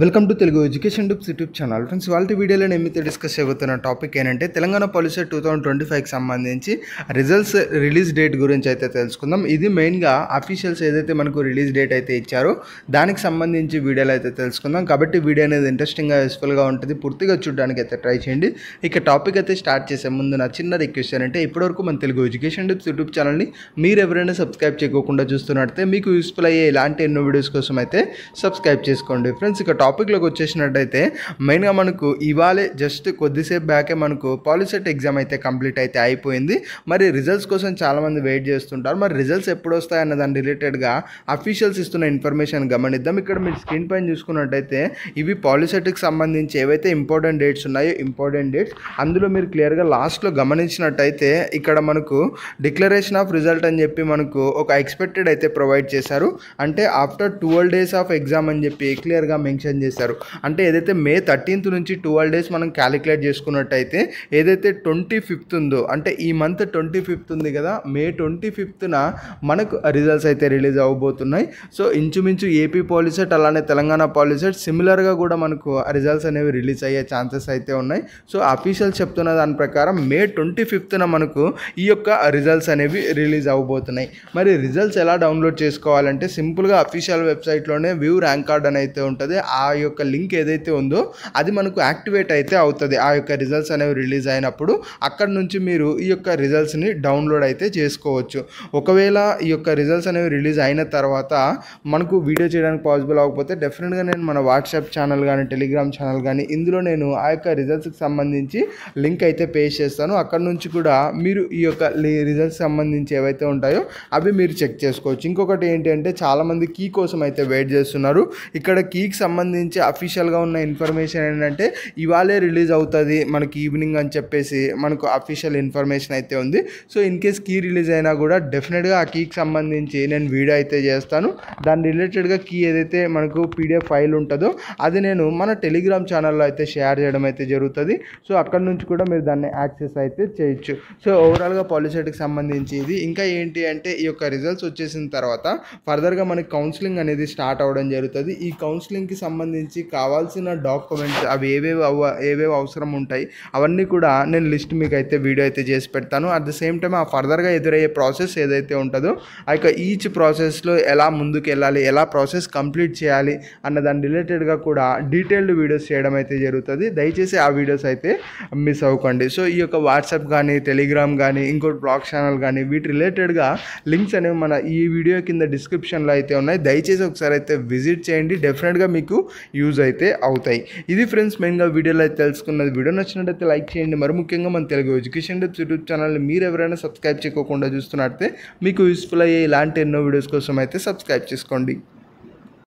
Welcome to Telugu education tips YouTube channel. Friends, వాళ్ళ వీడియోలో నేను డిస్కస్ చేయబోతున్న టాపిక్ ఏంటంటే తెలంగాణ పాలిసెట్ 2025కి సంబంధించి రిజల్ట్స్ రిలీజ్ డేట్ గురించి అయితే తెలుసుకుందాం. ఇది మెయిన్గా అఫీషియల్స్ ఏదైతే మనకు రిలీజ్ డేట్ అయితే ఇచ్చారో దానికి సంబంధించి వీడియోలో అయితే తెలుసుకుందాం. కాబట్టి వీడియో అనేది ఇంట్రెస్టింగ్గా యూస్ఫుల్గా ఉంటుంది. పూర్తిగా చూడడానికి అయితే ట్రై చేయండి. ఇక టాపిక్ అయితే స్టార్ట్ చేసే ముందు నా చిన్న రిక్వెస్ట్ ఏంటంటే ఇప్పటివరకు మన తెలుగు ఎడ్యుకేషన్ టిప్స్ యూట్యూబ్ ఛానల్ని మీరు ఎవరైనా సబ్స్క్రైబ్ చేయకుండా చూస్తున్నట్టే మీకు యూస్ఫుల్ అయ్యే ఇలాంటి ఎన్నో వీడియోస్ కోసం అయితే సబ్స్క్రైబ్ చేసుకోండి. ఫ్రెండ్స్, ఇక టాపిక్లోకి వచ్చేసినట్టయితే మెయిన్గా మనకు ఇవాళే జస్ట్ కొద్దిసేపు బ్యాకే మనకు పాలిసెట్ ఎగ్జామ్ అయితే కంప్లీట్ అయితే అయిపోయింది. మరి రిజల్ట్స్ కోసం చాలామంది వెయిట్ చేస్తుంటారు. మరి రిజల్ట్స్ ఎప్పుడు వస్తాయన్న దాని రిలేటెడ్గా అఫీషియల్స్ ఇస్తున్న ఇన్ఫర్మేషన్ గమనిద్దాం. ఇక్కడ మీరు స్క్రీన్ పైన చూసుకున్నట్టయితే ఇవి పాలిసెట్కి సంబంధించి ఏవైతే ఇంపార్టెంట్ డేట్స్ ఉన్నాయో ఇంపార్టెంట్ డేట్స్ అందులో మీరు క్లియర్గా లాస్ట్లో గమనించినట్టయితే ఇక్కడ మనకు డిక్లరేషన్ ఆఫ్ రిజల్ట్ అని చెప్పి మనకు ఒక ఎక్స్పెక్టెడ్ అయితే ప్రొవైడ్ చేశారు. అంటే ఆఫ్టర్ 12 days ఆఫ్ ఎగ్జామ్ అని చెప్పి క్లియర్గా మెన్షన్ చేశారు. అంటే ఏదైతే May 13th నుంచి 12 days మనం క్యాలిక్యులేట్ చేసుకున్నట్టయితే ఏదైతే 25th ఉందో అంటే ఈ మంత్ 25th ఉంది కదా, May 25th మనకు రిజల్ట్స్ అయితే రిలీజ్ అవ్వబోతున్నాయి. సో ఇంచుమించు ఏపీ పాలిసెట్ అలానే తెలంగాణ పాలిసెట్ సిమిలర్గా కూడా మనకు రిజల్ట్స్ అనేవి రిలీజ్ అయ్యే ఛాన్సెస్ అయితే ఉన్నాయి. సో అఫీషియల్ చెప్తున్న దాని ప్రకారం May 25th మనకు ఈ యొక్క రిజల్ట్స్ అనేవి రిలీజ్ అవ్వబోతున్నాయి. మరి రిజల్ట్స్ ఎలా డౌన్లోడ్ చేసుకోవాలంటే సింపుల్గా అఫీషియల్ వెబ్సైట్లోనే వ్యూ ర్యాంక్ కార్డ్ అని అయితే ఉంటుంది. ఆ యొక్క లింక్ ఏదైతే ఉందో అది మనకు యాక్టివేట్ అయితే అవుతుంది. ఆ యొక్క రిజల్ట్స్ అనేవి రిలీజ్ అయినప్పుడు అక్కడ నుంచి మీరు ఈ యొక్క రిజల్ట్స్ని డౌన్లోడ్ అయితే చేసుకోవచ్చు. ఒకవేళ ఈ యొక్క రిజల్ట్స్ అనేవి రిలీజ్ అయిన తర్వాత మనకు వీడియో చేయడానికి పాసిబుల్ అవ్వకపోతే డెఫినెట్గా నేను మన వాట్సాప్ ఛానల్ కానీ టెలిగ్రామ్ ఛానల్ కానీ ఇందులో నేను ఆ యొక్క రిజల్ట్స్కి సంబంధించి లింక్ అయితే పేస్ట్ చేస్తాను. అక్కడ నుంచి కూడా మీరు ఈ యొక్క రిజల్ట్స్ సంబంధించి ఏవైతే ఉంటాయో అవి మీరు చెక్ చేసుకోవచ్చు. ఇంకొకటి ఏంటంటే చాలామంది కీ కోసం అయితే వెయిట్ చేస్తున్నారు. ఇక్కడ కీకి సంబంధించి అఫీషియల్గా ఉన్న ఇన్ఫర్మేషన్ ఏంటంటే ఇవాళే రిలీజ్ అవుతుంది మనకి ఈవినింగ్ అని చెప్పేసి మనకు అఫీషియల్ ఇన్ఫర్మేషన్ అయితే ఉంది. So in case key release అయినా కూడా డెఫినెట్గా ఆ కీకి సంబంధించి నేను వీడియో అయితే చేస్తాను. దాని రిలేటెడ్గా కీ ఏదైతే మనకు PDF ఫైల్ ఉంటుందో అది నేను మన టెలిగ్రామ్ ఛానల్లో అయితే షేర్ చేయడం అయితే జరుగుతుంది. సో అక్కడ నుంచి కూడా మీరు దాన్ని యాక్సెస్ అయితే చేయొచ్చు. సో ఓవరాల్గా పాలిసెట్కి సంబంధించి ఇది. ఇంకా ఏంటి అంటే ఈ యొక్క రిజల్ట్స్ వచ్చేసిన తర్వాత ఫర్దర్గా మనకి కౌన్సిలింగ్ అనేది స్టార్ట్ అవ్వడం జరుగుతుంది. ఈ కౌన్సిలింగ్కి సంబంధించి కావాల్సిన డాక్యుమెంట్స్ అవి ఏవేవి అవసరం ఉంటాయి అవన్నీ కూడా నేను లిస్ట్ మీకు అయితే వీడియో అయితే చేసి పెడతాను. అట్ ద సేమ్ టైం ఆ ఫర్దర్గా ఎదురయ్యే ప్రాసెస్ ఏదైతే ఉంటుందో ఆ యొక్క ఈచ్ ప్రాసెస్లో ఎలా ముందుకు వెళ్ళాలి, ఎలా ప్రాసెస్ కంప్లీట్ చేయాలి అన్న దాని రిలేటెడ్గా కూడా డీటెయిల్డ్ వీడియోస్ చేయడం అయితే జరుగుతుంది. దయచేసి ఆ వీడియోస్ అయితే మిస్ అవ్వకండి. సో ఈ యొక్క వాట్సాప్ కానీ టెలిగ్రామ్ కానీ ఇంకోటి బ్లాగ్ ఛానల్ కానీ వీటి రిలేటెడ్గా లింక్స్ అనేవి మన ఈ వీడియో కింద డిస్క్రిప్షన్లో అయితే ఉన్నాయి. దయచేసి ఒకసారి అయితే విజిట్ చేయండి. డెఫినెట్గా మీకు యూజ్ అయితే అవుతాయి. ఇది ఫ్రెండ్స్ మెయిన్గా వీడియోలో అయితే తెలుసుకున్నది. వీడియో నచ్చినట్టయితే లైక్ చేయండి. మరి ముఖ్యంగా మన తెలుగు ఎడ్యుకేషన్ టిప్స్ యూట్యూబ్ ఛానల్ని మీరు ఎవరైనా సబ్స్క్రైబ్ చేయకుండా చూస్తున్నట్టే మీకు యూస్ఫుల్ అయ్యే ఇలాంటి ఎన్నో వీడియోస్ కోసం అయితే సబ్స్క్రైబ్ చేసుకోండి.